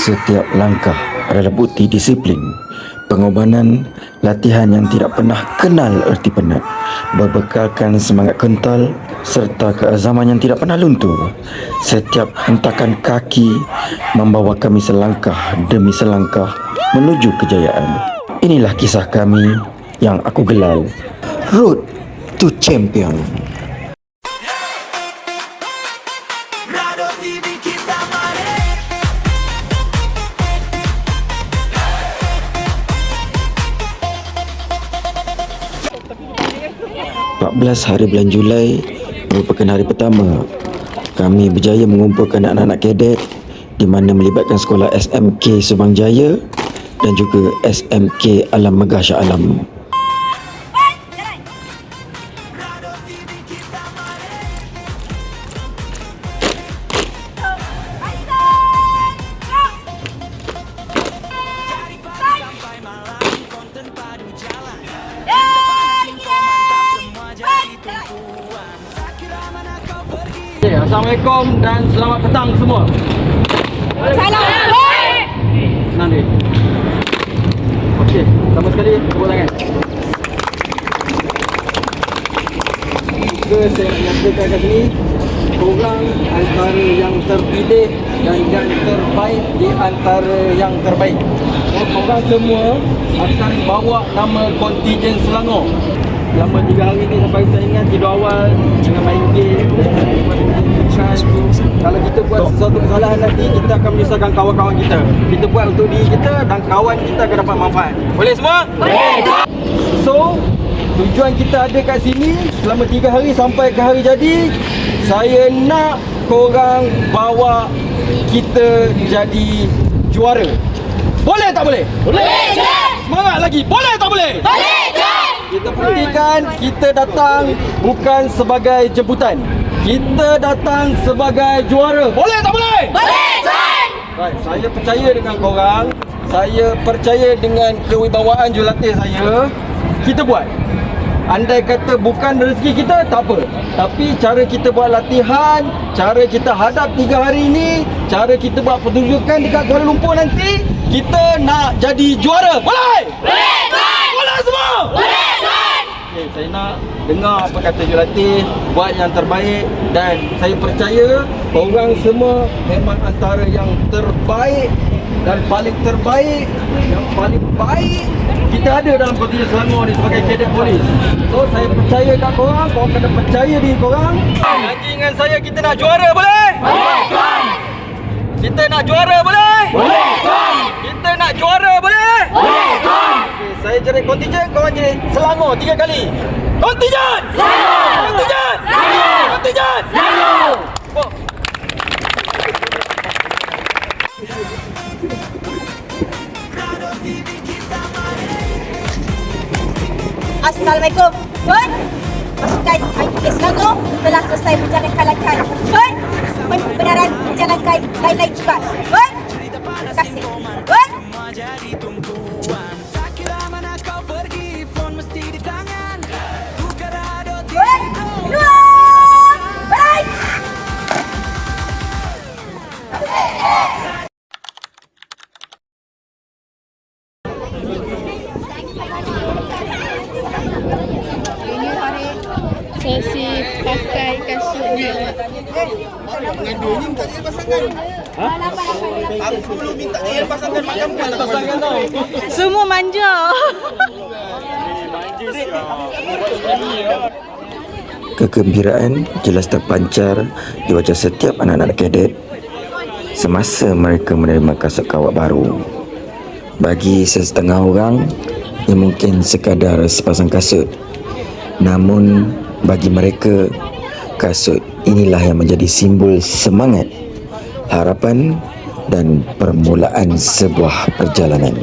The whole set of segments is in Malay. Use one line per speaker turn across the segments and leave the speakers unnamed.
Setiap langkah adalah bukti disiplin, pengorbanan, latihan yang tidak pernah kenal erti penat, berbekalkan semangat kental serta keazaman yang tidak pernah luntur. Setiap hentakan kaki membawa kami selangkah demi selangkah menuju kejayaan. Inilah kisah kami yang aku gelar Road to Champion. Belas hari bulan Julai merupakan hari pertama kami berjaya mengumpulkan anak-anak kadet di mana melibatkan sekolah SMK Subang Jaya dan juga SMK Alam Megah Shah Alam.
Assalamualaikum dan selamat petang semua.
Assalamualaikum.
Senang ni. Okey, pertama sekali tepuk tangan. Juga saya nak nyatakan kat sini, korang antara yang terpilih dan yang terbaik di antara yang terbaik. So, korang semua akan bawa nama kontingen Selangor. Selama 3 hari ni sampai kita ingat tidur awal dengan main game. Kalau kita buat sesuatu kesalahan nanti, kita akan menyusahkan kawan-kawan kita. Kita buat untuk diri kita dan kawan kita akan dapat manfaat. Boleh semua? Boleh! So, tujuan kita ada kat sini selama 3 hari sampai ke hari jadi. Saya nak korang bawa kita jadi juara. Boleh tak boleh?
Boleh, Cik!
Semangat lagi! Boleh tak boleh?
Boleh, Cik!
Kita perhatikan, kita datang bukan sebagai jemputan. Kita datang sebagai juara. Boleh tak boleh?
Boleh, Cik!
Baik, saya percaya dengan korang. Saya percaya dengan kewibawaan jurulatih saya. Kita buat. Andai kata bukan rezeki kita, tak apa. Tapi cara kita buat latihan, cara kita hadap 3 hari ini, cara kita buat pertunjukan dekat Kuala Lumpur nanti, kita nak jadi juara. Boleh?
Boleh, Cik!
Boleh semua?
Boleh, Cik!
Okay, saya nak dengar apa kata jurulatih, buat yang terbaik dan saya percaya korang semua memang antara yang terbaik dan paling terbaik, yang paling baik kita ada dalam kontingen Selangor ni sebagai kadet polis. So saya percaya kat korang, korang kena percaya diri korang. Janji dengan saya kita nak juara, boleh?
Boleh, Cik!
Kita nak juara, boleh?
Boleh, Cik!
Kita nak juara, boleh?
Boleh, Cik!
Okay, saya jadi kontingen, korang jadi Selangor 3 kali. Kontingen!
Selangor!
Kontingen!
Selangor!
Kontingen!
Selangor!
Oh.
Assalamualaikum. Tuan, pasukan IPK Selangor telah selesai menjalankan latihan. Tuan, pembenaran menjalankan lain-lain juga. Tuan, terima kasih. Tuan. Tuan, keluar. Baik.
Sesi pakai kasut ni.
Mengadu ni minta jadi pasangan. Aku belum minta jadi pasangan macam mana pasangan tau.
Semua manja.
Kegembiraan jelas terpancar di wajah setiap anak-anak kadet semasa mereka menerima kasut kawat baru. Bagi sesetengah orang, ia mungkin sekadar sepasang kasut. Namun bagi mereka, kasut inilah yang menjadi simbol semangat, harapan dan permulaan sebuah perjalanan.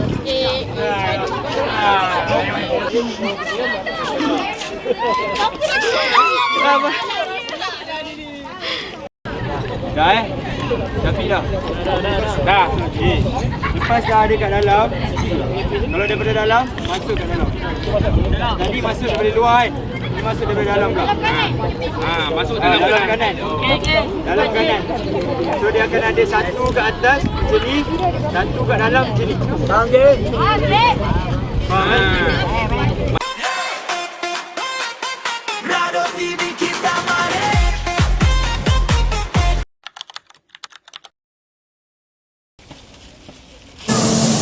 Dah Syafiq dah. Dah. Lepas dah ada kat dalam, kalau daripada dalam, masuk kat dalam. Tadi masuk daripada luar kan.
Dia masuk daripada dalam ke? Masuk dalam kanan. Dalam kanan. So dia akan ada satu kat atas sini, satu kat dalam sini. Faham je?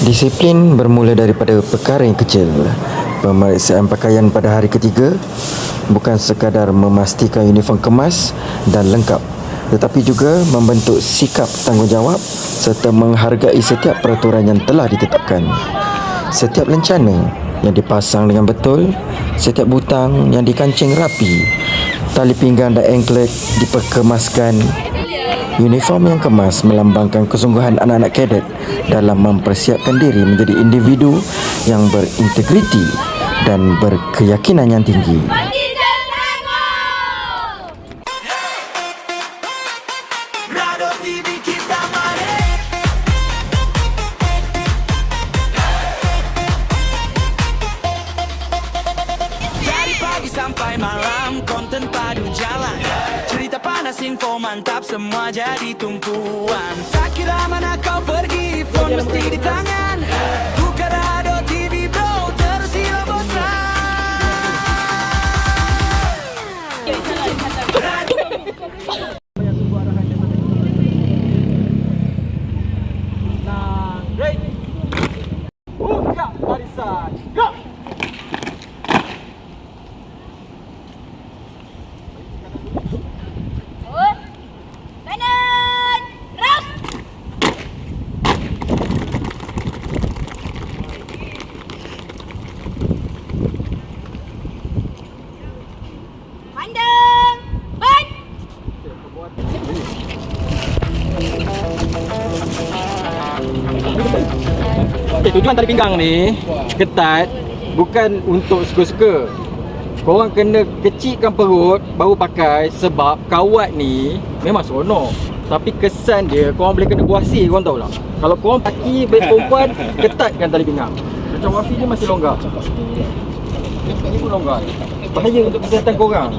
Disiplin bermula daripada perkara yang kecil. Pemeriksaan pakaian pada hari ketiga bukan sekadar memastikan uniform kemas dan lengkap, tetapi juga membentuk sikap tanggungjawab serta menghargai setiap peraturan yang telah ditetapkan. Setiap lencana yang dipasang dengan betul, setiap butang yang dikancing rapi, tali pinggang dan anklet diperkemaskan. Uniform yang kemas melambangkan kesungguhan anak-anak kadet dalam mempersiapkan diri menjadi individu yang berintegriti dan berkeyakinan yang tinggi.
Dari pagi sampai malam konten padu jalan. Cerita panas info mantap semua jadi tumpuan. Tak kira mana kau pergi phone mesti di tangan. Buka Radio TV bro terus hilang bosan.
Ready. Buka barisan. Go.
Kanan. Ram. Pandang. Ban.
Okay, tujuan tali pinggang ni ketat bukan untuk suka-suka. Korang kena kecilkan perut baru pakai sebab kawat ni memang seronok. Tapi kesan dia korang boleh kena buasi, korang tahu tak? Kalau korang kaki bagi perempuan, ketatkan tali pinggang. Macam Wafi ni masih longgar. Ni pun longgar. Bahaya untuk kesihatan korang.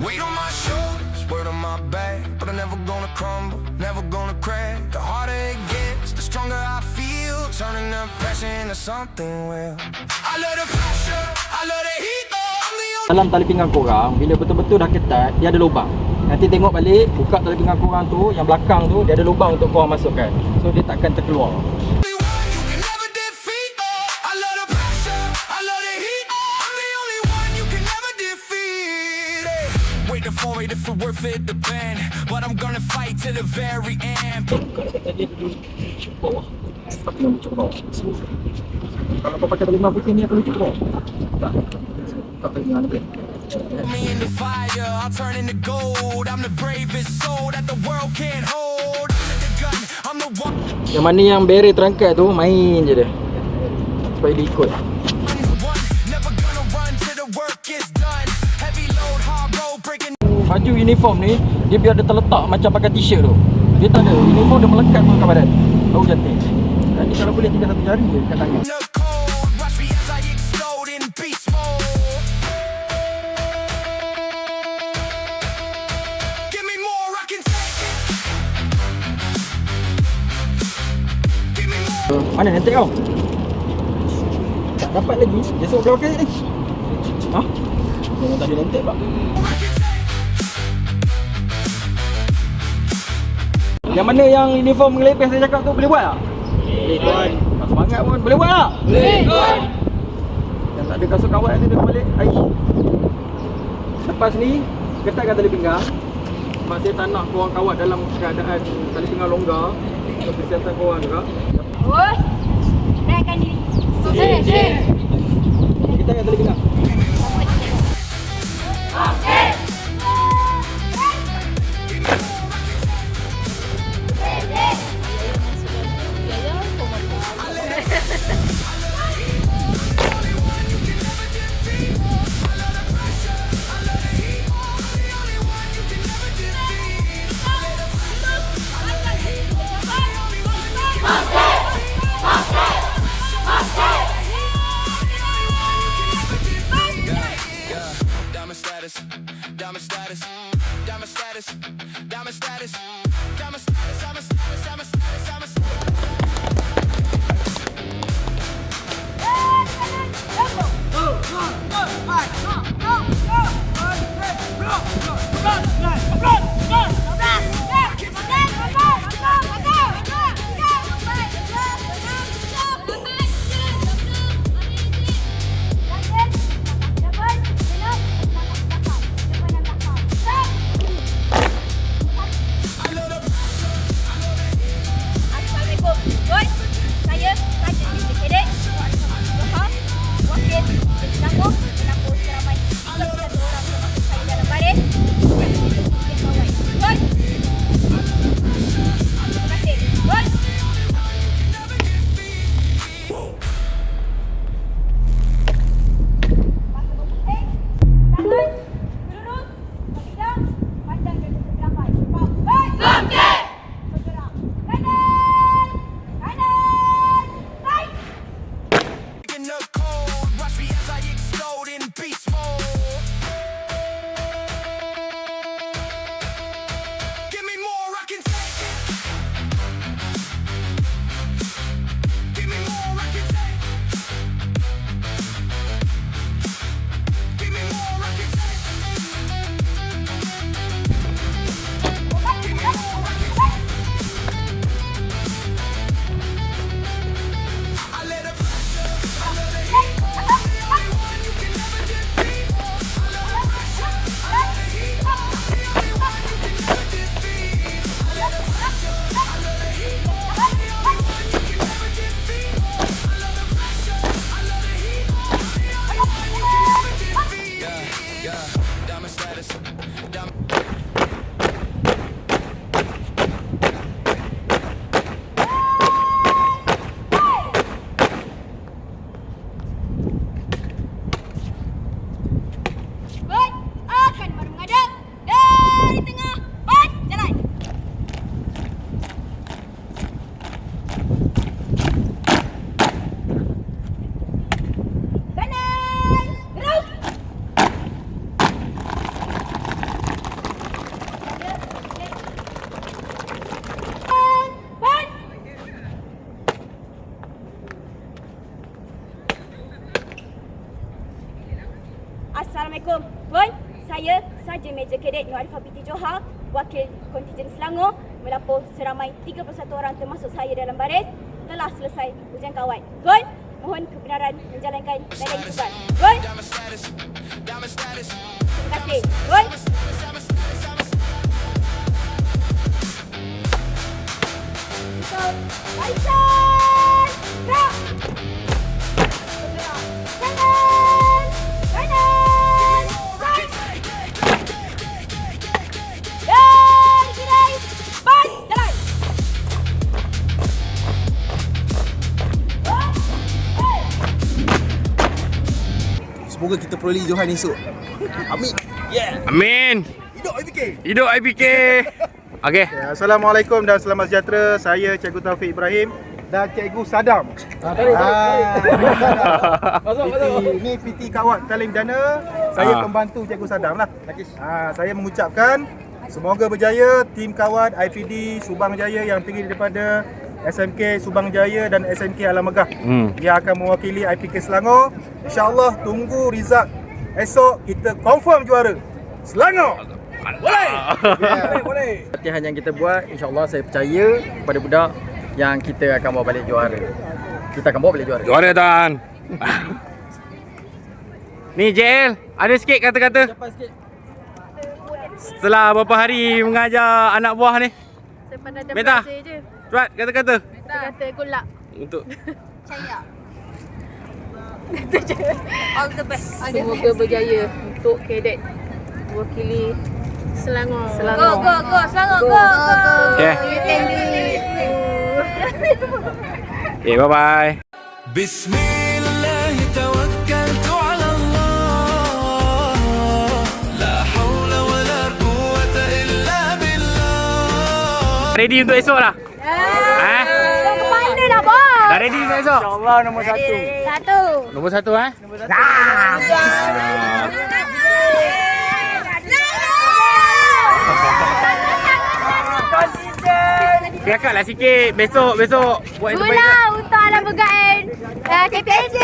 Weight on my shoulders, word on my back, but I'm never gonna crumble, never gonna crack. The harder it gets, the stronger I feel, turning the passion into something real. I love the pressure, I love the heat, I'm the only.
Dalam tali pinggang korang, bila betul-betul dah ketat, dia ada lubang. Nanti tengok balik, buka tali pinggang korang tu, yang belakang tu, dia ada lubang untuk korang masukkan. So dia takkan terkeluar.
If it's worth it, the band, but I'm gonna fight to the very end.
Kalau kau pakai tali pinggang putih ni akan lucu bawah. Tak tali pinggang ni.
Me in the fire, I'll turn into gold. I'm the bravest soul that the world can't hold. I'm the gun, I'm the one.
Yang mana yang barrier terangkat tu, main je dia. Supaya dia ikut.
Never gonna run till the work is done. Heavy load, hard road, breaking.
Baju uniform ni, dia biar dia terletak macam pakai t-shirt tu. Dia tak ada, uniform dia melekat pun kat badan. Bau cantik. Jadi kalau boleh tinggal satu jari je kat tangan.
The cold, watch me as I explode in beast mode. Give me more, I can take it. Give me more.
Mana nanti kau? Tak dapat lagi. Besok boleh pakai ni. Ha? Jangan tak ada nanti pula. Yang mana yang uniform mengelepeh saya cakap tu boleh buat tak? Boleh tuan. Tak semangat pun. Boleh buat tak?
Boleh tuan.
Yang tak ada kasut kawat nanti tengok balik. Aish. Lepas ni, ketatkan tali pinggang. Sebab saya tak nak korang kawat dalam keadaan tali pinggang longgar. Untuk kesihatan korang juga.
Terus. Naikkan diri.
Ketatkan tali pinggang.
Assalamualaikum. Pun, saya Sarjan Major Kadet Nur Arifah binti Johar, wakil kontijen Selangor, melapor seramai 31 orang termasuk saya dalam baris telah selesai ujian kawat. Pun, mohon kebenaran menjalankan layanan tugas. Pun, terima kasih. Pun. Barisan! Gerak! Kanan! Kanan! Right! Dan kiri! Ban! Jalan!
Semoga kita peroleh Johan esok. Amin.
Amin.
Hidup IPK.
Hidup IPK. Okey.
Assalamualaikum dan selamat sejahtera. Saya Cikgu Taufik Ibrahim dan Cikgu Sadam. Ini PT Kawat Talim Dana. Saya pembantu Cikgu Sadam lah. Saya mengucapkan semoga berjaya tim Kawat IPD Subang Jaya yang terdiri daripada SMK Subang Jaya dan SMK Alam Megah. Dia akan mewakili IPK Selangor. InsyaAllah tunggu result esok, kita confirm juara Selangor.
Boleh. Latihan yang kita buat, insyaAllah saya percaya kepada budak yang kita akan bawa balik juara. Kita akan bawa balik juara.
Juara tuan. Ni JL, ada sikit kata-kata. Setelah berapa hari mengajar anak buah ni.
Saya pandai dah
Beta.
belajar je.
Cepat kata-kata.
Kita kata good luck.
Untuk
Saya.
Semoga berjaya untuk kadet mewakili Selangor.
Go, go, go. Selangor, go, go.
Okay. Okay, bye-bye.
Bismillah tawakkaltu ala Allah. La hawla wa la quwwata illa billah.
Ready untuk esok dah?
Mana dah, bos?
Dah ready untuk esok?
InsyaAllah nombor 1.
Satu.
Nombor 1 eh? Biarkanlah sikit. Besok buat yang terbaik.
Gula untuk alam begaan. KPSJ.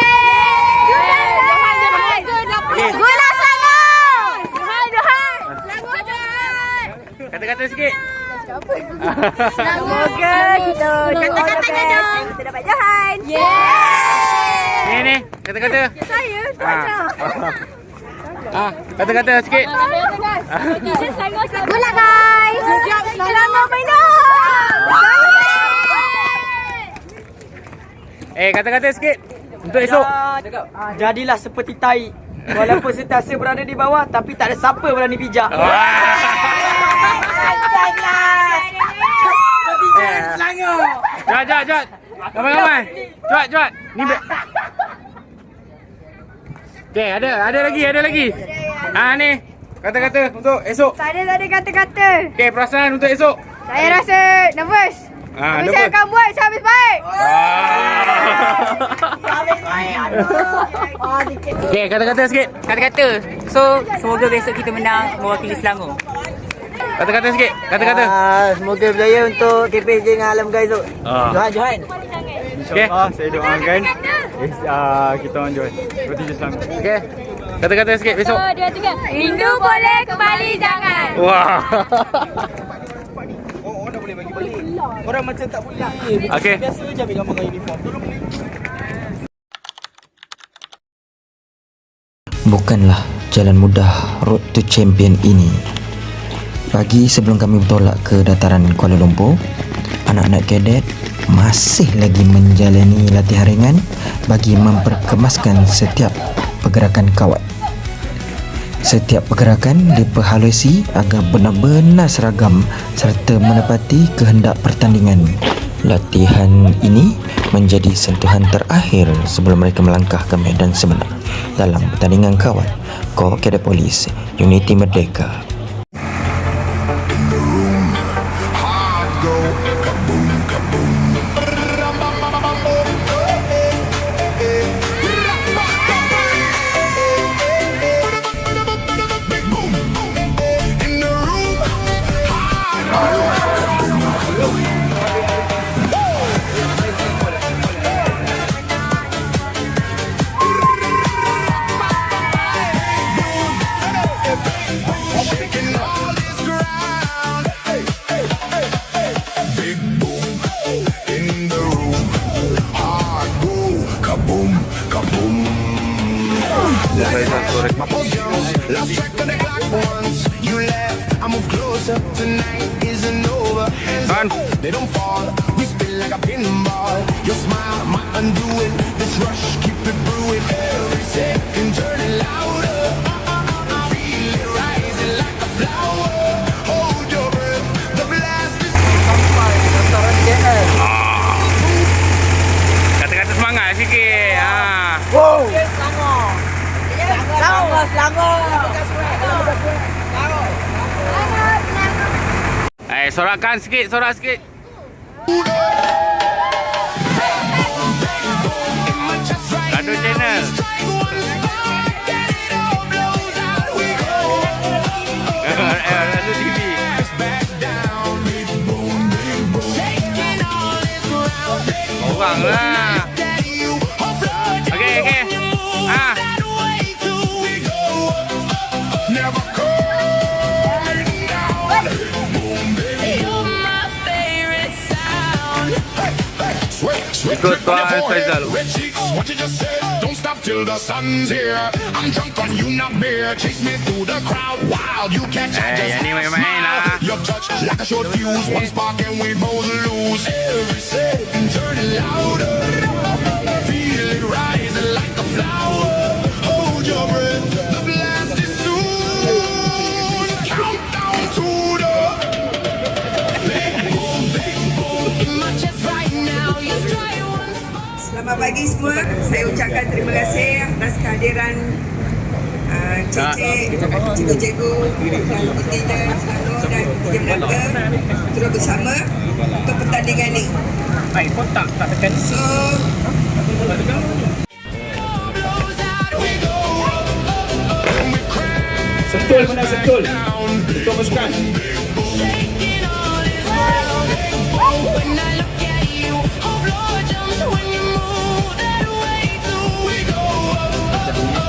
Gula Selangor. Johan. Selangor Johan.
Kata-kata sikit.
Semoga kita kata-kata dong. Kita dapat Johan.
Ni. Kata-kata.
Saya
Kata-kata sikit.
Gula guys. Selangor final.
Kata-kata sikit untuk esok.
Jadilah seperti tai. Walaupun sentiasa berada di bawah, tapi tak ada siapa berani pijak.
Jom. Ramai-ramai. Cepat. Ni okey, ada lagi. Ni kata-kata untuk esok.
Tak ada kata-kata.
Okey, perasaan untuk esok.
Saya rasa nervous. Tapi
nervous.
saya akan buat sehabis baik.
Okey, kata-kata sikit.
Kata-kata. So, semoga besok kita menang mewakili Selangor.
Kata-kata sikit. Kata-kata.
Semoga berjaya untuk KPSJ dengan Alam Megah esok. Johan.
InsyaAllah saya doakan kita orang Johan. Seperti je Selangor.
Okey. Kata-kata sikit besok.
1, 2, 3. Rindu boleh, kembali jangan.
Wah.
Orang dah boleh bagi balik. Orang macam tak boleh.
Okey.
Biasa je ambil gambar dengan uniform.
Bukanlah jalan mudah road to champion ini. Pagi sebelum kami bertolak ke dataran Kuala Lumpur, anak-anak kadet masih lagi menjalani latihan ringan bagi memperkemaskan setiap pergerakan kawat. Setiap pergerakan diperhalusi agar benar-benar seragam serta menepati kehendak pertandingan. Latihan ini menjadi sentuhan terakhir sebelum mereka melangkah ke medan sebenar dalam pertandingan kawat Korps Kadet Polis Uniti Merdeka.
Lost track of the clock once you left. I move closer. Tonight isn't over. Hands up, they don't fall. We spin like a pinball. Your smile might undo it. This rush, keep it brewing. Every second turning louder. Feel it rising like a flower. Hold your breath. The blast is
Kata-kata semangat sikit. Sorakan sikit, sorak sikit. Kado channel. Lalu TV. Orang lah. Okey. Ikut Tuan Faizal.
red cheeks. What you just said? Don't stop till the sun's here. I'm drunk on you, not beer. Chase me through the crowd. Wild, you catch. I just
yang ni main-main lah.
your touch like a short fuse. One spark and we both lose. Every second turning louder. Feel it rising like a flower. Hold your breath. The blast is soon. Countdown to the big boom in my chest right now. You try once.
Selamat pagi semua. Saya ucapkan terima kasih atas kehadiran cikgu-cikgu dan kontijen Selangor dan kontijen Melaka turut bersama untuk pertandingan ini. So,
Sentul mana sentul? Untuk pasukan.
When I look at you, whole floor jumps when you move that way too. We go up,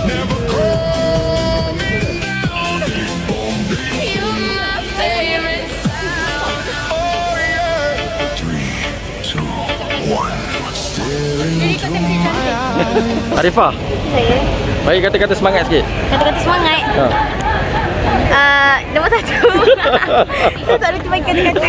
never coming down. You're my favorite sound. Oh yeah. 3, 2, 1. Staring into my eyes.
Arifah,
Saya
bagi kata-kata semangat sikit.
kata-kata semangat. Nombor 1. Saya tak ada bagi kata-kata.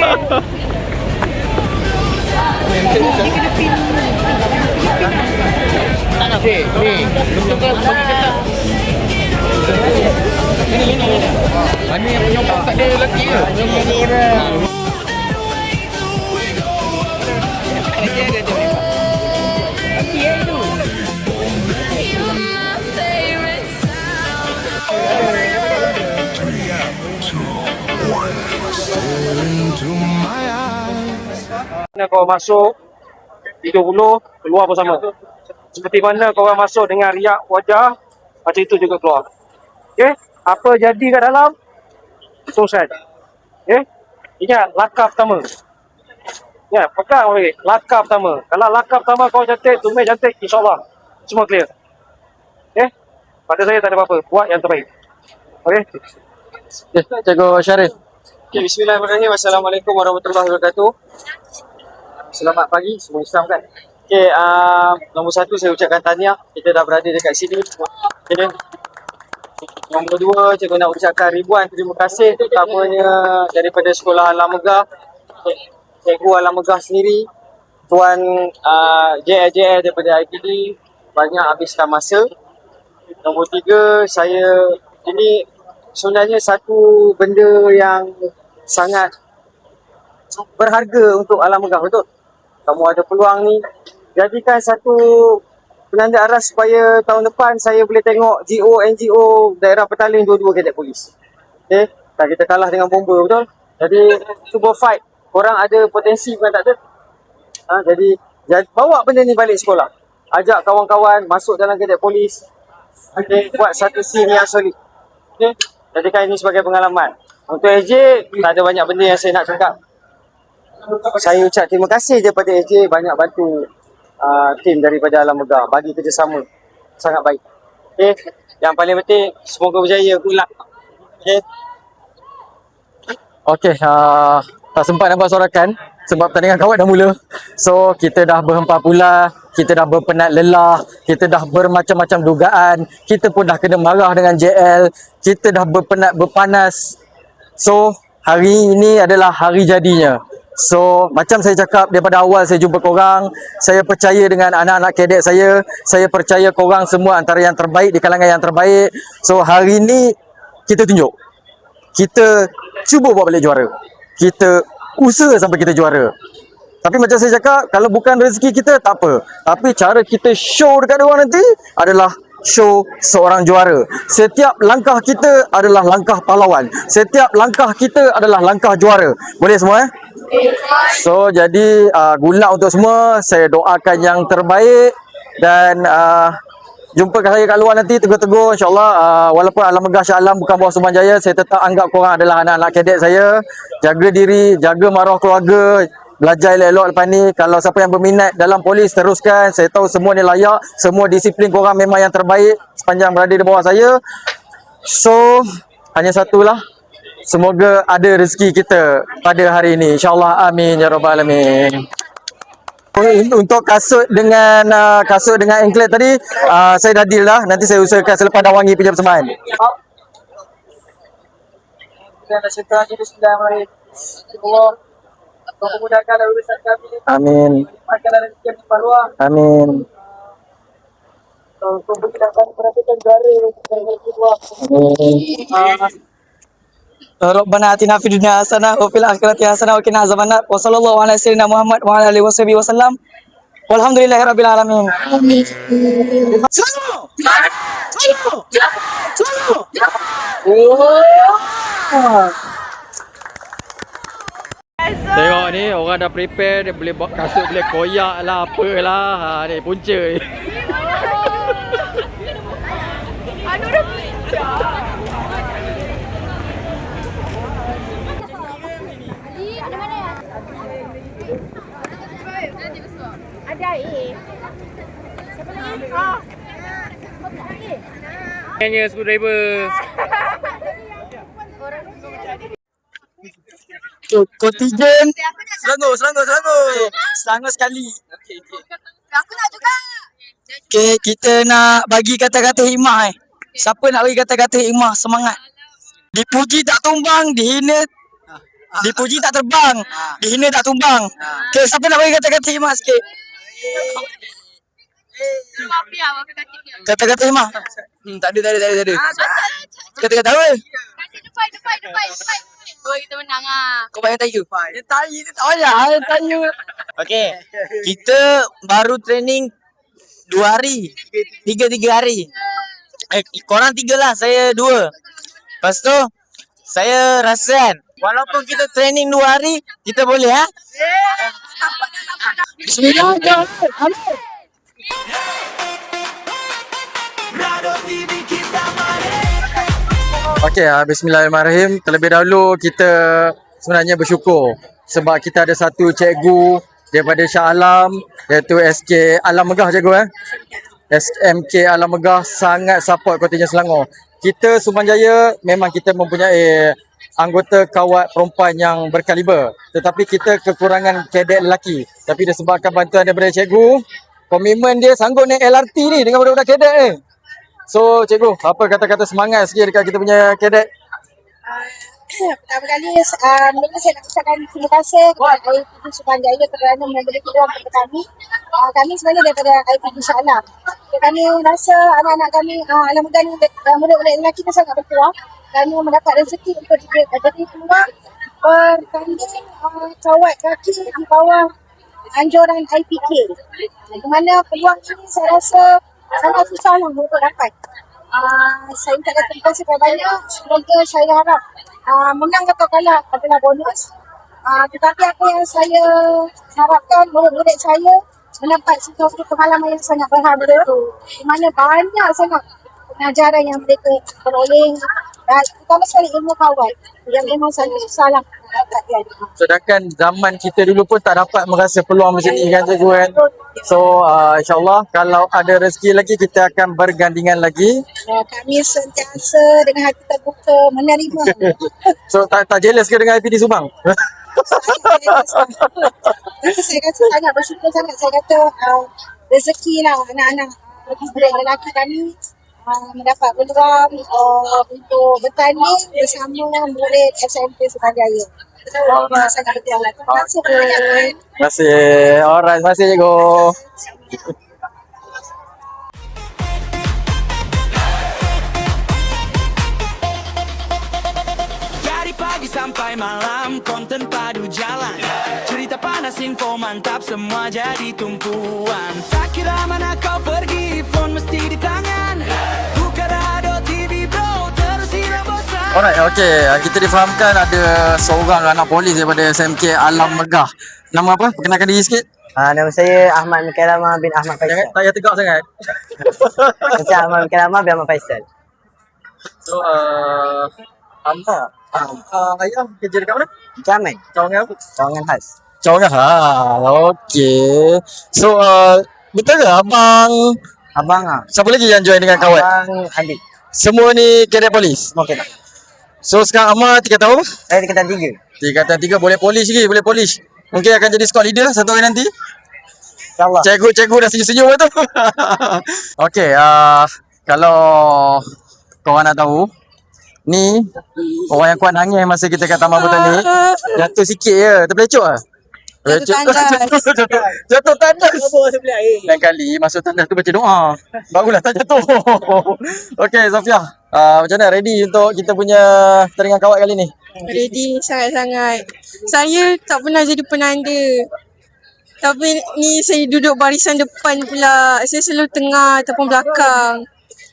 Mana yang penyokong tak ada lelaki ke?
You're my favorite
Mana kau masuk tidur dulu, keluar bersama. Seperti mana kau orang masuk dengan riak wajah, macam itu juga keluar. Okey? Apa jadi kat dalam, teruskan. Okey? Ingat, langkah pertama. Ya, pegang oleh langkah pertama. Kalau langkah pertama kau cantik, tumit cantik, insyaAllah semua clear. Okey? Pada saya tak ada apa-apa, buat yang terbaik. Okey?
Cikgu Syarif.
Okay, bismillahirrahmanirrahim. Assalamualaikum warahmatullahi wabarakatuh. Selamat pagi semua Islam kan. Okay, nombor 1 saya ucapkan tahniah. Kita dah berada dekat sini. Okay. Nombor 2, cikgu nak ucapkan ribuan terima kasih terutamanya daripada Sekolah Alam Megah, Cikgu Alam Megah sendiri, Tuan JL daripada IPD banyak habiskan masa. Nombor 3, saya ini sebenarnya satu benda yang sangat berharga untuk Alam Megah, betul? Kamu ada peluang ni, jadikan satu penanda aras supaya tahun depan saya boleh tengok NGO daerah Petaling dua-dua kadet polis. Okay, tak kita kalah dengan bomba, betul? Jadi cuba fight, korang ada potensi bukan tak ada. Jadi bawa benda ni balik sekolah, ajak kawan-kawan masuk dalam kadet polis. Okay, buat satu scene yang solid. Okay, jadikan ini sebagai pengalaman. Untuk AJ, tak ada banyak benda yang saya nak cakap. Saya ucap terima kasih daripada AJ banyak bantu tim daripada Alam Megah bagi kerjasama sangat baik. Okay. Yang paling penting semoga berjaya, good luck. Okay.
Okey, tak sempat nampak sorakan.
sebab pertandingan kawat dah mula. So kita dah berhempah pula, kita dah berpenat lelah, kita dah bermacam-macam dugaan, kita pun dah kena marah dengan JL, kita dah berpenat berpanas. So hari ini adalah hari jadinya. So macam saya cakap daripada awal saya jumpa korang, saya percaya dengan anak-anak kadet saya percaya korang semua antara yang terbaik di kalangan yang terbaik. So hari ini kita tunjuk, kita cuba buat balik juara, kita usaha sampai kita juara. Tapi macam saya cakap, kalau bukan rezeki kita tak apa, tapi cara kita show dekat diorang nanti adalah show seorang juara. Setiap langkah kita adalah langkah pahlawan, setiap langkah kita adalah langkah juara. Boleh semua So jadi good luck untuk semua. Saya doakan yang terbaik. Dan jumpa saya kat luar nanti tegur-tegur, insyaAllah. Walaupun Alam Megah Shah Alam bukan bawah Sumbangjaya, saya tetap anggap korang adalah anak-anak kadet saya. Jaga diri, jaga maruah keluarga, belajar elok-elok lepas ni. Kalau siapa yang berminat dalam polis, teruskan. Saya tahu semua ni layak, semua disiplin korang memang yang terbaik sepanjang berada di bawah saya. So hanya satulah, semoga ada rezeki kita pada hari ini, insyaAllah. Amin ya rabbal alamin. Untuk kasut dengan anklet tadi, saya dah deal dah. Nanti saya usahakan selepas dah wangi punya persembahan. Amin. Amin. Rabbana atina fid dunya hasanah wa fil akhirati hasanah wa qina azabannar. Wa sallallahu ala sayyidina Muhammad wa ala alihi washabihi wasallam. Walhamdulillahirabbil alamin. Amin. Tengok ni, orang dah prepare, dia boleh buat kasut, boleh koyak lah, apalah. Ni punca ni.
Anu dah pecah. Ada mana ya? Ada siapa lagi?
Hanya screwdriver. Kontijen Selangor sekali.
Aku nak juga.
Okay, kita nak bagi kata-kata hikmah. Siapa nak bagi kata-kata hikmah? Semangat. Dipuji tak tumbang, dihina. Dipuji tak terbang, dihina tak tumbang. Okay, siapa nak bagi kata-kata hikmah sikit? Kata-kata hikmah? Tak ada. Kata-kata apa?
Depan. Oh, kita menang ah.
Kau banyak tayu? Tayu tu tak payah, tayu. Okay, kita baru training 2 hari. 3 hari. Korang 3 lah, saya 2. Lepas tu, saya rasa kan, walaupun kita training 2 hari, kita boleh ha? Bismillah.
Okey, bismillahirrahmanirrahim. Terlebih dahulu kita sebenarnya bersyukur sebab kita ada satu cikgu daripada Shah Alam, iaitu SK Alam Megah cikgu SMK Alam Megah sangat support kontingen Selangor. Kita Sumbangjaya memang kita mempunyai anggota kawat perempuan yang berkaliber, tetapi kita kekurangan kadet lelaki. Tapi disebabkan bantuan daripada cikgu, komitmen dia sanggup naik LRT ni dengan budak-budak kadet ni. So cikgu, apa kata-kata semangat sikit dekat kita punya kadet?
Pertama kali, mula saya nak ucapkan terima kasih kepada IPD Sumbangjaya kerana memberi peluang kepada kami. Kami sebenarnya daripada IPD Shah Alam. Kami rasa anak-anak kami, Alam Megah ni, murid-murid lelaki ni sangat berpeluang. Kami mendapat rezeki untuk jadi peluang bertanding kawat kaki di bawah anjuran IPK. Di mana peluang ini saya rasa sangat susah lah untuk dapat. Saya ucapkan terima kasih banyak. Semoga saya harap menang atau kalah adalah bonus. Tetapi apa yang saya harapkan, murid-murid saya mendapat satu pengalaman yang sangat berharga, di mana banyak sangat pengajaran yang mereka peroleh, terutama sekali ilmu kawat yang memang sangat susah lah dapatkan.
Sedangkan zaman kita dulu pun tak dapat merasa peluang macam ni kan cikgu kan. So insyaAllah kalau ada rezeki lagi kita akan bergandingan lagi.
Kami sentiasa dengan hati terbuka menerima.
So tak jealous ke dengan IPD Subang?
Saya kata sangat bersyukur sangat. Saya kata rezeki lah anak-anak budak lelaki kami mendapat peluang untuk bertanding bersama murid SMP Sukanjaya. Sangat betul lah. Terima kasih kebanyakan.
Terima kasih. Alright, terima kasih cikgu.
Dari pagi sampai malam konten padu jalan. Cerita panas info mantap semua jadi tumpuan. Tak kira mana kau pergi phone mesti di tangan. Buka radio TV bro terus hilang bosan.
Alright, okay. Kita difahamkan ada seorang anak polis daripada SMK Alam Megah. Nama apa? Perkenalkan diri sikit.
Nama saya Ahmad Mikalama bin Ahmad Faisal.
Tak payah tegak sangat.
Saya Ahmad Mikalama bin Ahmad Faisal.
So, Anda ayah kerja dekat mana?
Camen.
Cawangan apa?
Cawangan khas.
Cawangan. Okay. So, betul ke abang?
Abang
Siapa lagi yang join dengan kawan?
Abang Adik.
Semua ni kadet polis?
Okey tak?
So, sekarang Ahmad tingkatan apa?
Saya tingkatan 3.
Tingkatan 3 boleh polis lagi, boleh polis. Mungkin akan jadi squad leader satu hari nanti.
InsyaAllah.
Cikgu dah senyum-senyum tu. Okay, kalau korang nak tahu, ni orang yang kuat nangis masa kita kat Taman Botani. Jatuh sikit je, terpelecok lah. Jatuh tandas. Lain kali masuk tandas tu baca doa. Barulah tak jatuh. Okay, Zafia. Macam mana ready untuk kita punya pertandingan kawat kali ni?
Ready sangat-sangat. Saya tak pernah jadi penanda. Tapi ni saya duduk barisan depan pula. Saya selalu tengah ataupun belakang.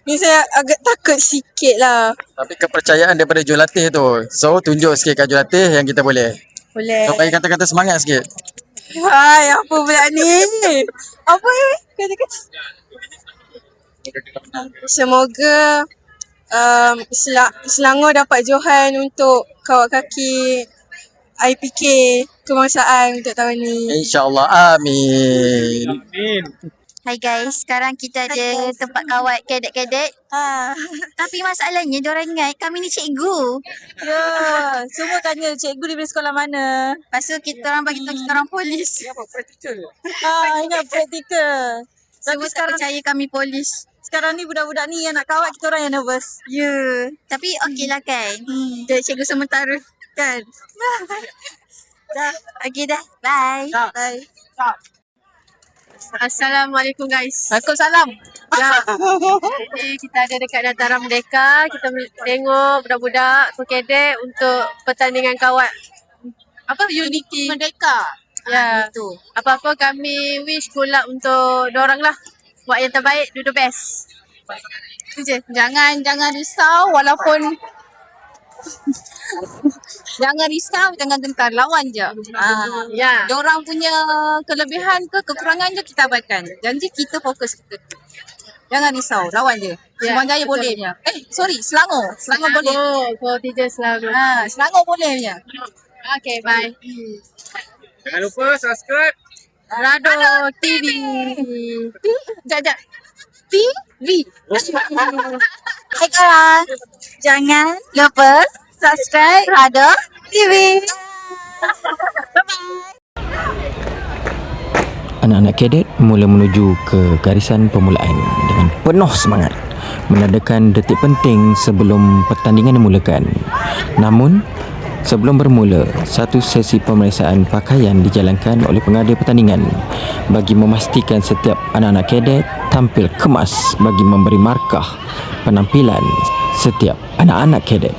Ni saya agak takut sikit lah.
Tapi kepercayaan daripada jurulatih tu. So, tunjuk sikit kat jurulatih yang kita boleh.
Boleh.
Kau bagi kata-kata semangat sikit.
Hai, apa pula ni? Apa ni? Kata-kata. Semoga Selangor dapat johan untuk kawat kaki IPK kebangsaan untuk tahun ni.
InsyaAllah. Amin.
Hai guys, sekarang kita ada tempat kawat kadet-kadet. Tapi masalahnya diorang ingat kami ni cikgu.
Ya, semua tanya cikgu daripada sekolah mana.
Lepas tu kita orang bagi tahu kita orang polis.
Ingat praktikal.
Semua tak percaya kami polis.
Sekarang ni budak-budak ni yang nak kawat, kita orang yang nervous.
Ya, tapi okey lah kan. Jadi cikgu sementara kan. Okey dah. Bye.
Bye.
Assalamualaikum guys.
Waalaikumsalam.
Ya. Jadi kita ada dekat Dataran Merdeka. Kita tengok budak-budak kadet untuk pertandingan kawat. Apa? Unity.
Merdeka.
Ya. Itu. Apa-apa kami wish good luck untuk dorang lah. Buat yang terbaik, do the best. Itu je.
Jangan risau walaupun jangan risau, jangan gentar, lawan je.
Ya.
Diorang punya kelebihan ke kekurangan je kita abaikan. Janji kita fokus kita. Jangan risau, lawan je.
Ya,
Sumbangjaya
betul.
boleh punya. Selangor. Selangor boleh.
For teacher Selangor.
Selangor boleh punya.
Okay, bye.
Jangan lupa subscribe.
Rado TV.
Sekejap. TV.
Hai korang. Jangan lupa subscribe Rado TV.
Anak-anak kadet mula menuju ke garisan permulaan dengan penuh semangat menandakan detik penting sebelum pertandingan dimulakan. Namun, sebelum bermula, satu sesi pemeriksaan pakaian dijalankan oleh pengadil pertandingan bagi memastikan setiap anak-anak kadet tampil kemas bagi memberi markah penampilan setiap anak-anak kadet.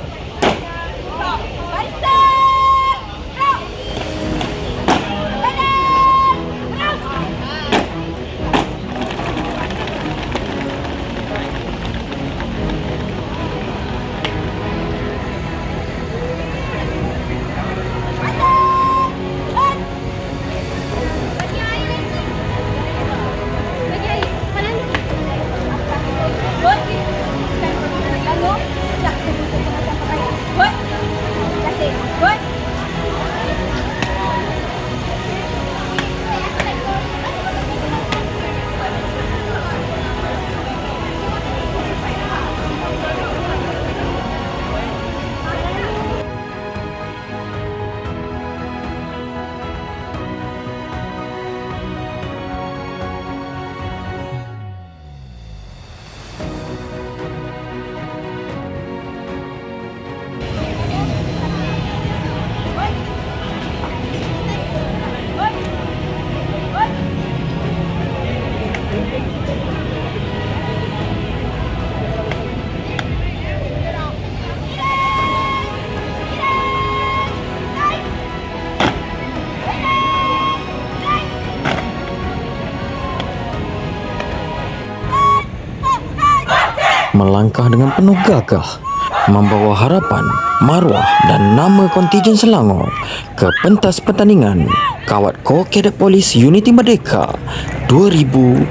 melangkah dengan penuh gagah, membawa harapan, maruah dan nama kontijen Selangor ke pentas pertandingan Kawat Kor Kadet Polis Uniti Merdeka 2026.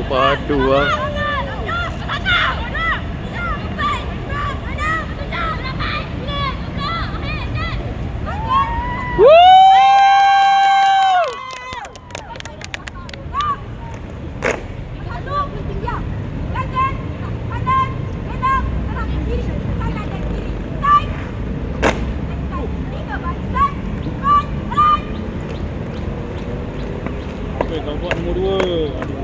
Padu lah.
Kau buat nombor 2.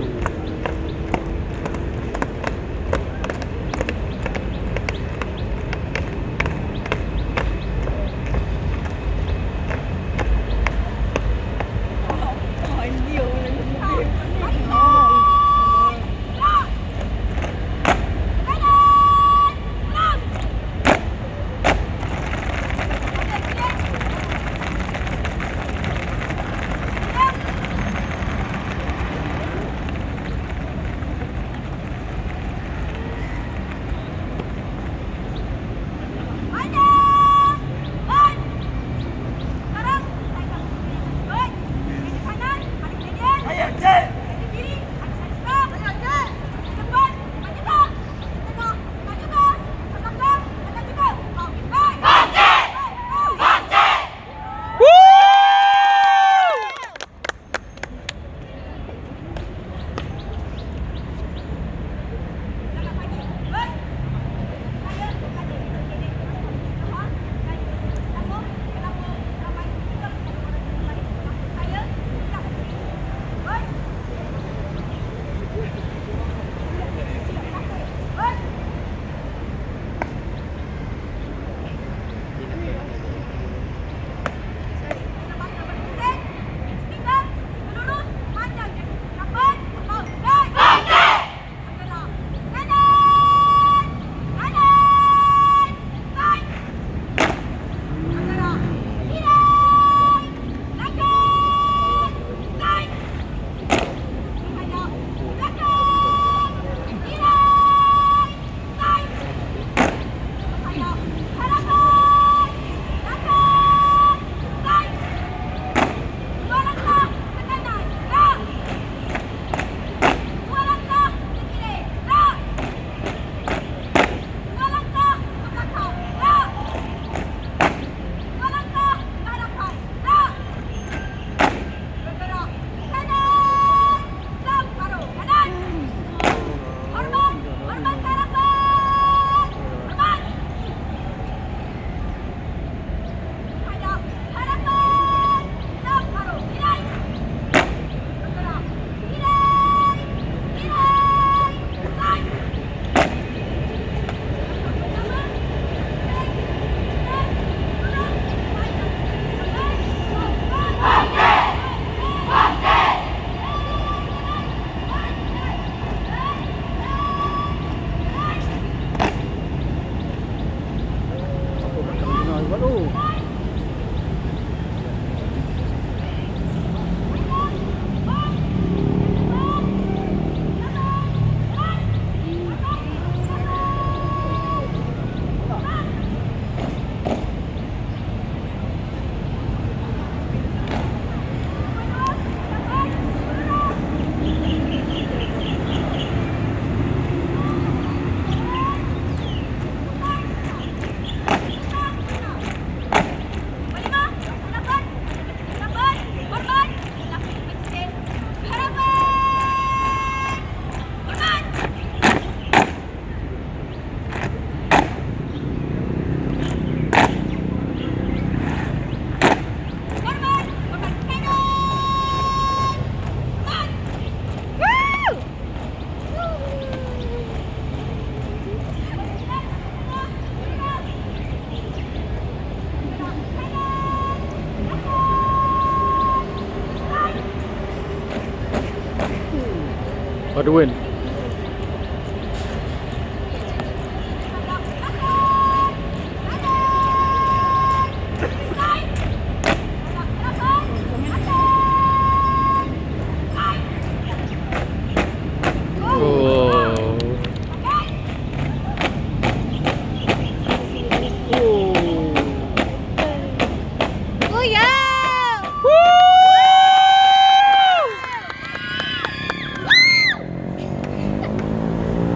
for the win.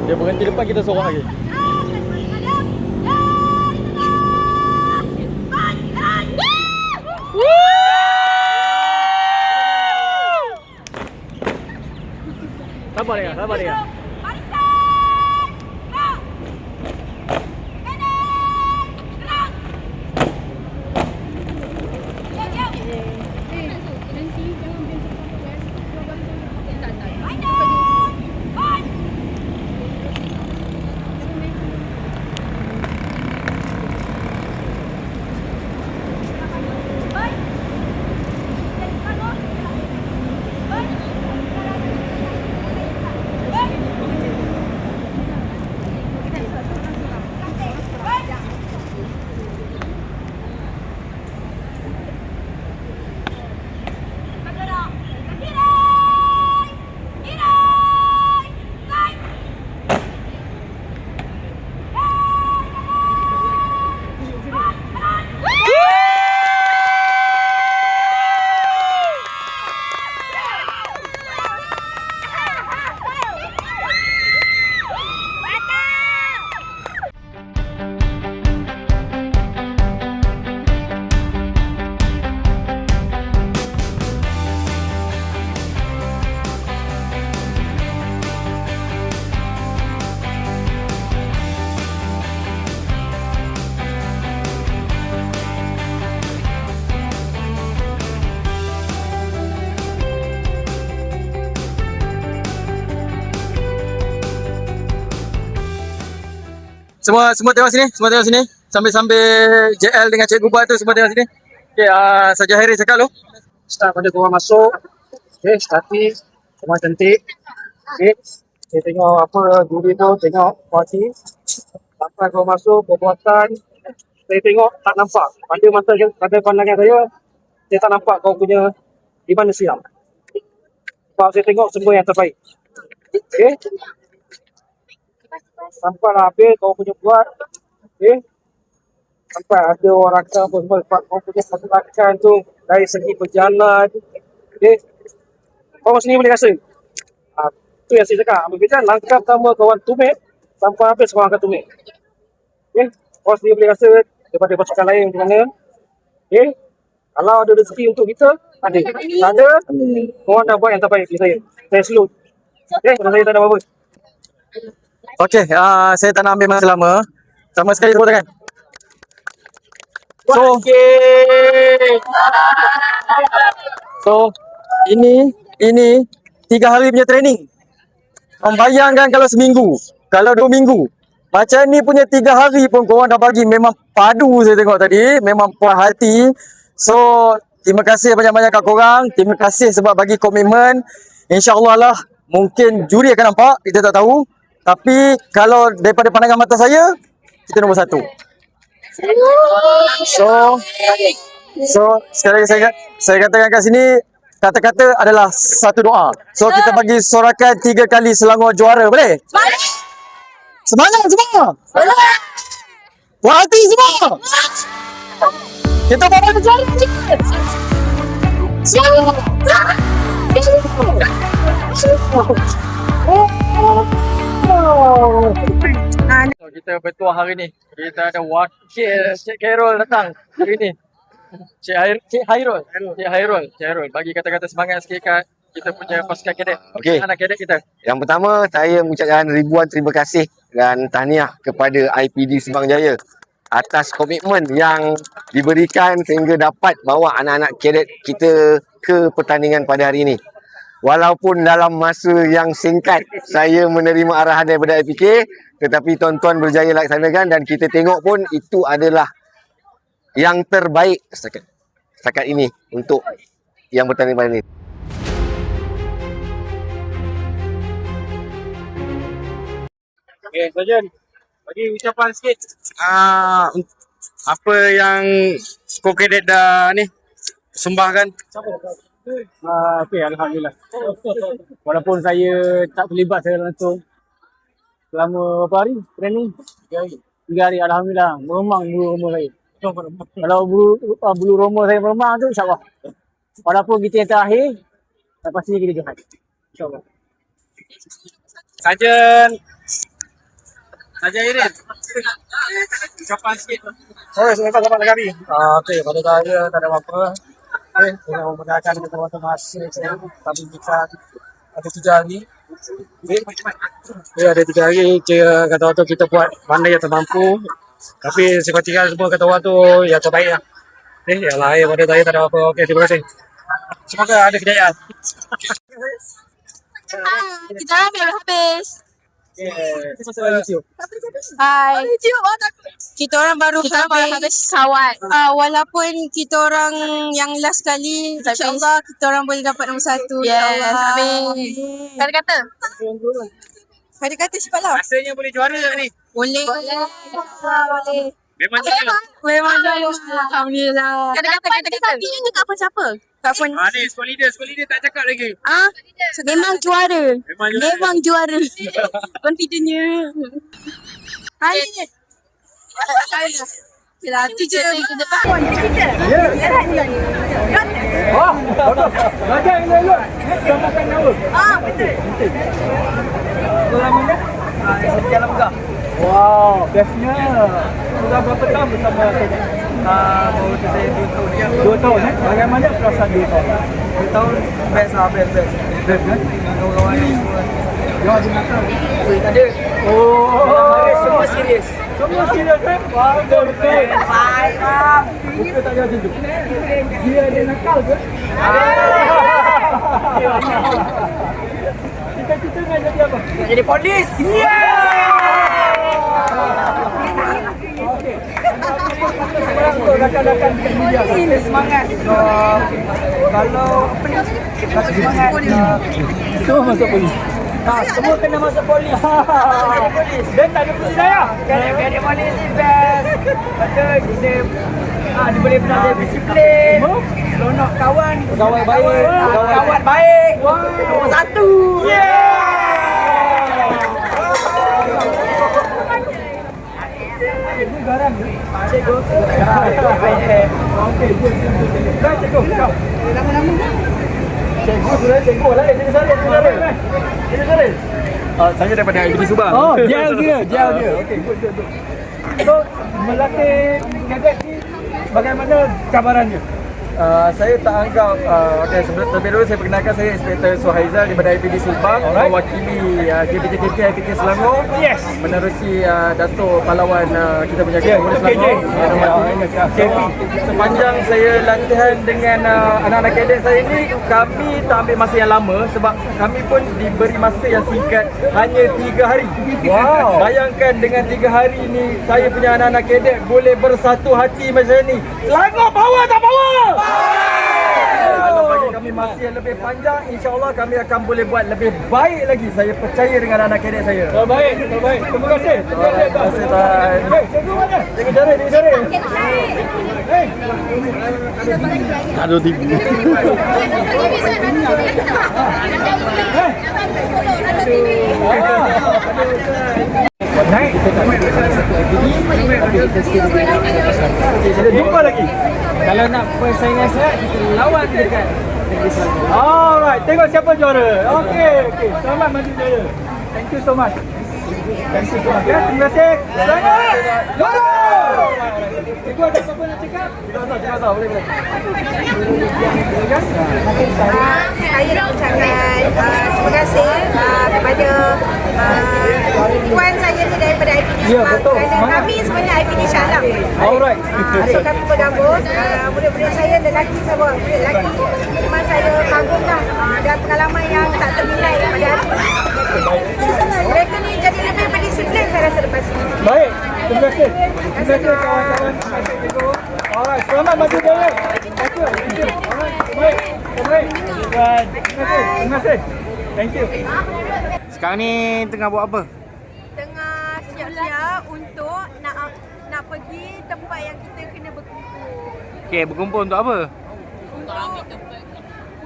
Dia berhenti depan kita seorang lagi. Sabar dia, sabar dia. Semua tengok sini, semua tengok sini. Sambil JL dengan Cikgu Buat tu semua tengok sini. Okey, Saja Hairi cakap dulu.
Start pada korang masuk. Okay, starting. Semua cantik. Okay. Saya tengok apa juri tu, tengok kualiti. Sampai korang masuk, perbuatan. Saya tengok tak nampak. Pada pandangan saya tak nampak kau punya di mana siap. Sebab saya tengok semua yang terbaik. Okay. Sampailah habis kau punya buat. Okay. Sampai ada orang rakan apa semua. Sebab kau punya satu rakan tu dari segi berjalan. Okay. Kau sendiri boleh rasa. Tu yang saya cakap. Apabila langkah pertama kawan tumit, sampai habis kawan akan tumit. Okay. Kau sendiri boleh rasa daripada pasukan lain macam mana. Okay. Kalau ada rezeki untuk kita, ada. Tak ada, korang dah buat yang terbaik di saya. Saya slow. Okay. Kalau saya tak ada apa-apa.
Okey, saya tak nak ambil masa lama. Sama sekali tepuk tangan. So ini 3 hari punya training. Korang bayangkan kalau seminggu, kalau 2 minggu. Macam ni punya 3 hari pun korang dah bagi memang padu saya tengok tadi. Memang puas hati. So, terima kasih banyak-banyak kat korang. Terima kasih sebab bagi komitmen. InsyaAllah lah, mungkin juri akan nampak, kita tak tahu. Tapi kalau daripada pandangan mata saya, kita nombor 1. So sekali lagi saya katakan kat sini, kata-kata adalah satu doa. So kita bagi sorakan 3 kali Selangor juara, boleh? Semangat semua! Puas hati semua! Kita bawa juara! Semangat! So, kita bertuah hari ni. Kita ada wakil Cik Khairul datang hari ni. Cik Hairul. Bagi kata-kata semangat sikit kat kita punya pasukan kadet.
Okey.
Anak kadet kita.
Yang pertama, saya mengucapkan ribuan terima kasih dan tahniah kepada IPD Subang Jaya atas komitmen yang diberikan sehingga dapat bawa anak-anak kadet kita ke pertandingan pada hari ini. Walaupun dalam masa yang singkat saya menerima arahan daripada IPK, tetapi tuan-tuan berjaya laksanakan dan kita tengok pun itu adalah yang terbaik setakat ini untuk yang bertanding pada ini.
Okay, Sarjan. Bagi ucapan sikit.
Apa yang skor kadet dah ni persembahkan?
Okay, Alhamdulillah. Walaupun saya tak terlibat secara langsung selama berapa hari training? 3 hari. Alhamdulillah. Meremang bulu roma saya. Kalau bulu roma saya meremang tu, insyaAllah. Walaupun kita yang terakhir, pastinya kita jahat. InsyaAllah.
Sarjan Irin. Ucapan sikit.
Selamat kami. Okay, pada saya tak ada apa-apa. Okay, dengan memudahkan kata-kata masa kami bisa ada 3 hari. Okay, ada 3 hari kata-kata kita buat mana yang termampu. Tapi sepertikan semua kata-kata tu yang terbaik lah. Okay, yang lain pada saya tak ada apa-apa. Okay, terima kasih. Semoga ada kejayaan.
Kita orang belum habis.
Hai. Kita orang baru habis kawan. Walaupun kita orang yang last kali, insyaAllah kita orang boleh dapat nombor 1.
Yes, amin.
Kata-kata. Kata-kata cepatlah.
Rasanya boleh juara ni.
Boleh.
Memang juara.
Memang juara. Alhamdulillah. Kata-kata. Tapi you tak apa siapa? Tak pun.
Ni squad leader tak cakap lagi.
Memang juara. Memang juara. Confidentnya. Hai. Yelah, tu je ke depan.
Belajar yang elok. Samakan nama.
Betul.
Sekolah mana?
Setia Lemgah.
Wow, bestnya. Sudah berapa tahun bersama kadet?
Baru saya 2 tahun.
2 tahun Bagaimana perasaan 2 tahun?
2 tahun best lah, best.
Best kan?
Kawan-kawan ni semua.
Yang ada nakal?
Tak ada. Semua serius.
Semua serius kan? Wah, betul.
Baik lah.
Bukan tak ada tunjuk. Dia ada nakal ke? Cita-cita nak jadi apa?
Nak jadi polis.
Okey. Sekarang tu rakan-rakan media.
Ini semangat. Kalau apa ni? Kata semangat.
Semua masuk polis.
Semua kena masuk polis. Polis.
Dan tak ada polis saya.
Kadang-kadang polis ni best. Betul. Dia boleh belajar disiplin. Seronok kawan.
Kawan baik.
Kawan baik. Nombor 1.
Ini garam ni.
Cikgu.
Okey, dah cikgu.
Lama-lama.
Cikgu lah. Jadi saya.
Saya daripada IPD Subang.
Gel dia. Okey, good. So, melatih kadet ni bagaimana cabarannya?
Saya tak anggap terlebih dahulu saya perkenalkan, saya Inspektor Suhaizal daripada IPD Subang, mewakili JPJKT IPD Selangor.
Yes.
Menerusi Dato' Pahlawan kita punya Kapolres Selangor, KP. Sepanjang saya latihan dengan anak-anak kadet saya ni, kami tak ambil masa yang lama sebab kami pun diberi masa yang singkat, hanya 3 hari.
Wow.
Bayangkan dengan 3 hari ni saya punya anak-anak kadet boleh bersatu hati macam ni. Selangor power tak power? Kalau bagi kami masa yang lebih panjang, insya-Allah kami akan boleh buat lebih baik lagi. Saya percaya dengan anak kadet saya.
Terbaik. Terima kasih.
Terima kasih, Tuan.
Cikgu mana? Cikgu cari. Hei.
Aduh, tipu.
Naik. Kita jumpa lagi.
Kalau nak persaingan sehat, kita lawan dekat negeri Selangor.
Alright, tengok siapa juara. Okey. Selamat maju jaya. Thank you so much. Ya, terima kasih. Selamat. Juara. Cikgu ada apa-apa nak cakap? Kita boleh.
Saya nak ucapkan terima kasih kepada tuan saya ni daripada IPD Subang.
Ya, betul.
Kerana kami sebenarnya IPD Shah Alam.
Alright.
So kami bergabung. Budak-budak saya lelaki saya bawa budak lelaki. Memang saya kagum lah dan pengalaman yang tak ternilai pada hari ini. Mereka ni jadi lebih berdisiplin saya rasa lepas ini.
Baik. Terima kasih kawan-kawan. Alright, selamat maju jaya. Thank you. Alright, baik. Terima kasih. Thank you.
Sekarang ni tengah buat apa?
Tengah
bersiap-siap untuk nak pergi tempat yang kita kena berkumpul.
Okey, berkumpul untuk apa?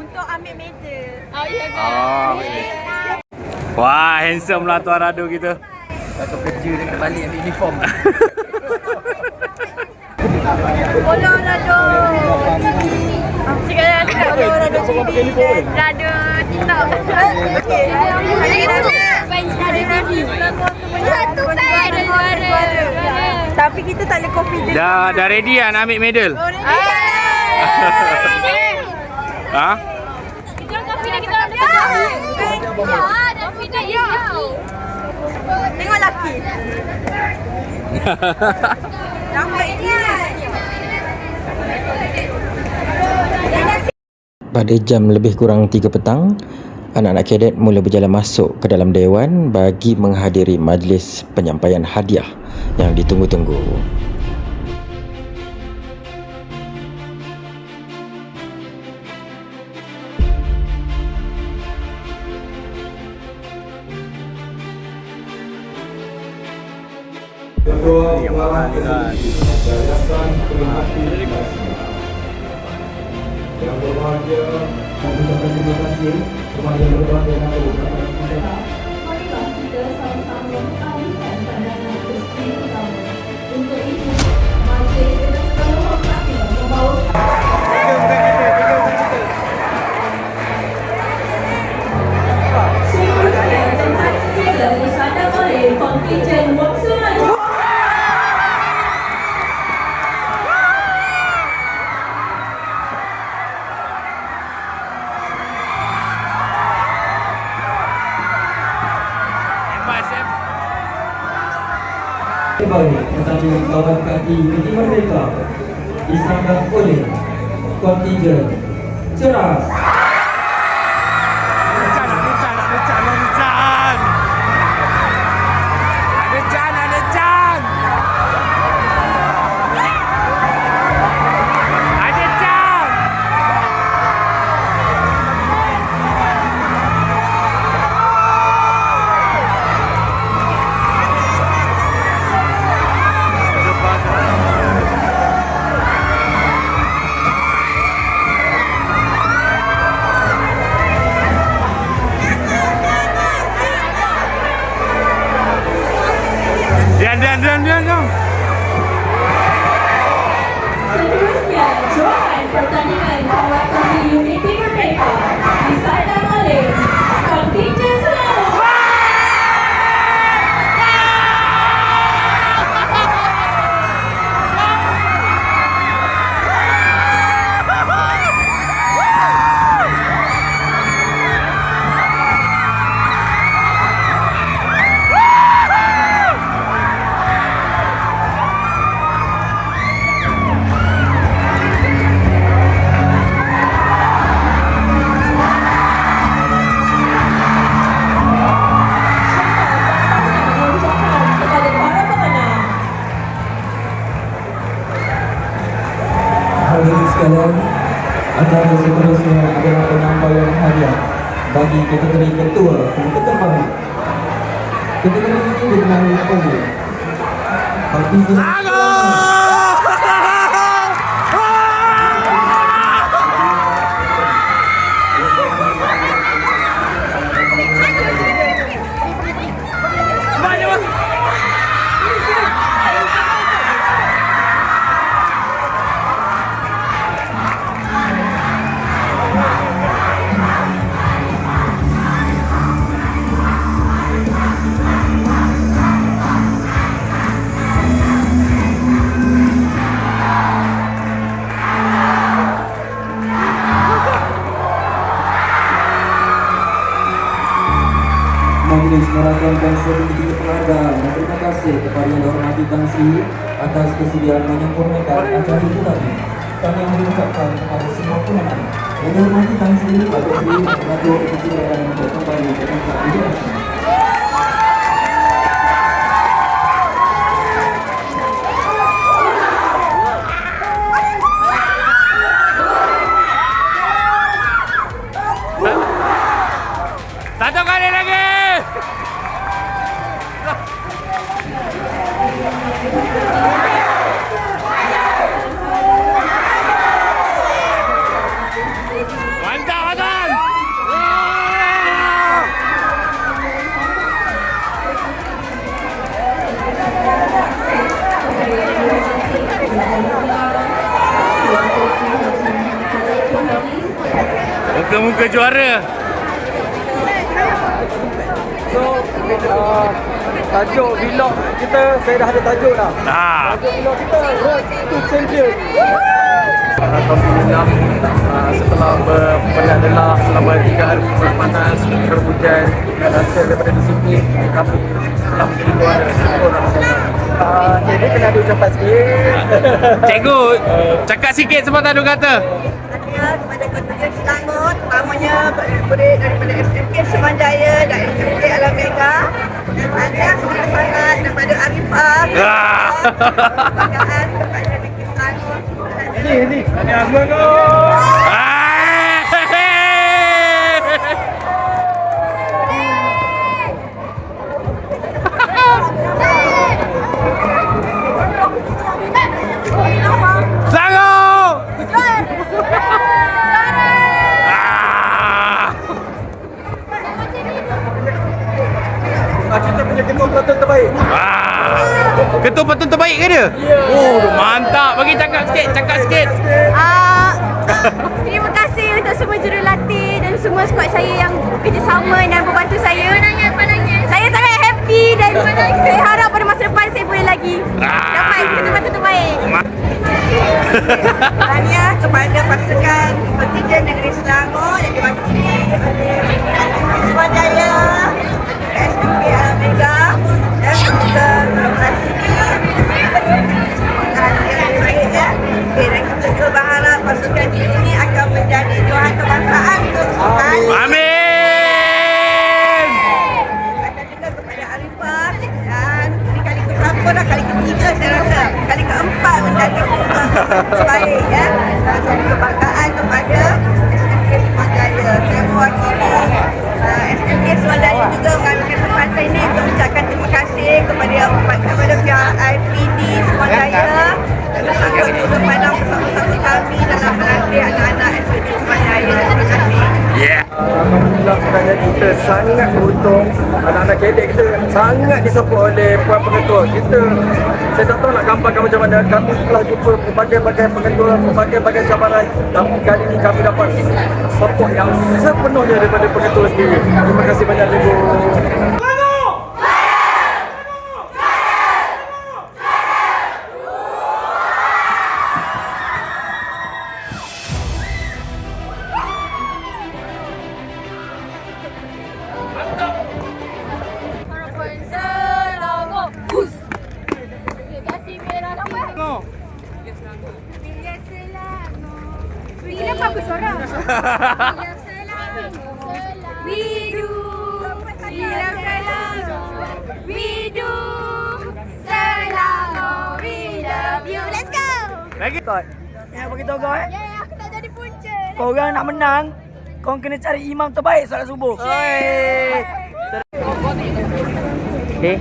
Untuk ambil medal.
Oh, wah, handsome lah Tuan Rado kita.
Atau kerja dia kena balik ambil uniform.
Follow Rado. Sekarang follow Rado TV dan Rado TikTok. Okey. Fans Rado TV. Satu fan juara. Tapi kita tak ada confidence.
Dah ready lah nak ambil medal? Ha?
Kita orang confident kita orang dapat. Ya, confident is the key.
Tengok laki. Ramai dia.
Pada jam lebih kurang 3 petang, anak-anak kadet mula berjalan masuk ke dalam dewan bagi menghadiri majlis penyampaian hadiah yang ditunggu-tunggu.
Yang berbahagia, mengucapkan terima kasih kepada berbagai nama beberapa kita. Marilah kita sama-sama mengalihkan pandangan ke skrin utama. Untuk itu, majlis kita selalu hormati membawa seterusnya tempat kita disadap oleh kontingen Monsunaju.
Baik, bersama kawan kaki Negeri Merdeka disambut oleh kontingen Ceras. Seterusnya, johan pertandingan kawat kaki Unity Merdeka disadap oleh kontingen Selangor.
Hadirin sekalian, acara seterusnya adalah penyampaian hadiah bagi kategori ketua yang terbaik. Kategori ini dimenangi oleh kontingen Majlis merakamkan setinggi penghargaan dan terima kasih kepada Yang Dihormati Tan Sri atas kesediaan menyempurnakan acara itu tadi. Kami mengucapkan kepada semua penonton Yang Dihormati Tan Sri Datuk Sri Datuk Kesediaan untuk kembali ke tempat duduk.
Satu kali lagi. Semoga juara.
So, tajuk vlog kita, saya dah ada tajuk dah. Tajuk vlog kita, Road to Champion. Alhamdulillah, setelah berpendadalah selama 3 hari panas, berhujan dan hasil daripada disiplin, kami telah menjadi juara. Jadi kena ada ucapan sikit.
Cikgu, cakap sikit sepatah dua kata.
Kepada Kontingen Selangor, terutamanya murid daripada SMK Sumanjaya dan SMK Alam Mega, dan tahniah sangat-sangat daripada Arifah, penghargaan kepada negeri Selangor.
Ini, tahniah Selangor. Kita punya ketua pelantun terbaik.
Ketua pelantun terbaik ke dia? Oh, mantap. Bagi cakap sikit.
Terima kasih untuk semua jurulatih dan semua skuad saya yang bekerjasama dan membantu saya. Saya sangat happy dan saya harap pada masa depan saya boleh lagi dapat ketua-ketua terbaik.
Tahniah kepada pasukan Kontingen Negeri Selangor yang diwakili oleh Sumanjaya, SMK Alam Mega, dan semoga operasi hasil yang baik ya. Dan kita juga berharap pasukan ini akan menjadi johan kebangsaan untuk sukan.
Amin.
Dan juga kepada Arifah, dan ini kali keberapa dah, kali ketiga saya rasa, kali keempat menjadi terbaik ya. Dan saya kebanggaan kepada SMK Sumanjaya. Saya mewakili SMK Sumanjaya juga mengambil kesempatan ini untuk mengucapkan terima kasih kepada pihak IPD Sumanjaya dan bersama juga kepada bersama-sama kami dalam melatih anak-anak SMK Sumanjaya. Terima kasih.
Alhamdulillah sebenarnya kita sangat beruntung, anak-anak kedek kita sangat disupport oleh puan pengetua. Saya tak tahu nak gambarkan macam mana. Kami telah jumpa berbagai-bagai pengetua, berbagai-bagai cabaran, tapi kali ini kami dapat support yang sepenuhnya daripada pengetua sendiri. Terima kasih banyak cikgu.
Yang beritahu kau aku tak jadi punca. Kau orang nak menang, kau kena cari imam terbaik solat subuh.
Okey,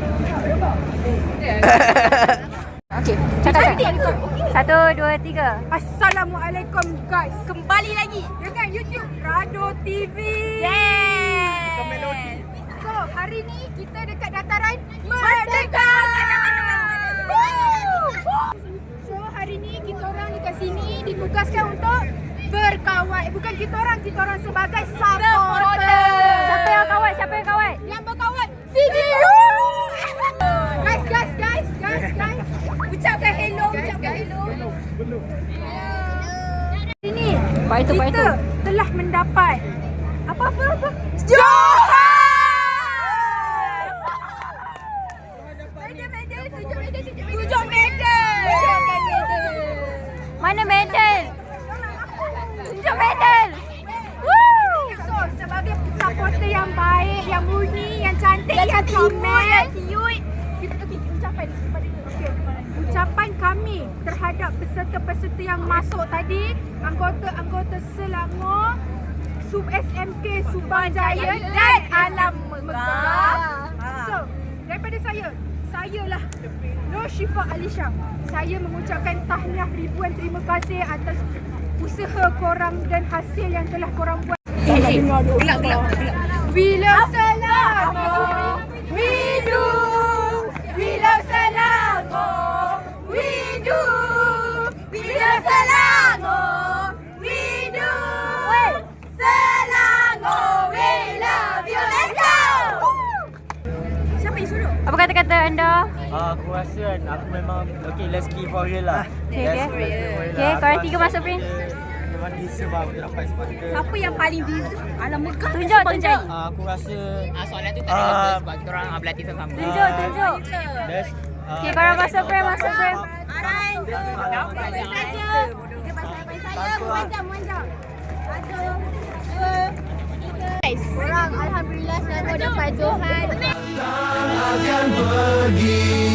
cakap. 1, 2, 3.
Assalamualaikum guys. Kembali lagi dengan YouTube Rado TV. So, hari ni kita dekat dataran Merdeka. So, hari ni kita orang dekat sini ditugaskan untuk berkawat. Bukan kita orang sebagai supporter.
Siapa yang kawat?
Yang berkawat CDU. Guys. Ucapkan hello. Ini kita telah mendapat apa? Johan! Tujuh medal.
Mana medal? Tunjuk medal.
So, sebagai supporter yang baik, yang murni, yang cantik, yang comel, yang cute, ucapan kami terhadap peserta-peserta yang masuk tadi, anggota-anggota Selangor, SMK Sumanjaya dan Alam Mega. So, daripada saya lah Nur Syifa Alisha. Saya mengucapkan tahniah ribuan terima kasih atas usaha korang dan hasil yang telah korang buat. Gelak. Bila Selangor Widu, bila Selangor Widu, bila Selangor Widu, Selangor.
Apa kata-kata anda?
Aku rasa kan aku memang okay, let's be for real lah.
Okay, korang tiga masuk frame.
Memang deserve lah aku dapat sebab kita.
Siapa yang paling deserve? Alam megah.
Tunjuk.
Aku rasa
Soalan tu tak relevan sebab kita orang berlatih sama-sama.
Tunjuk.
best.
Okay, korang masuk frame. Orang Alhamdulillah selalu dapat Johan.
Akan pergi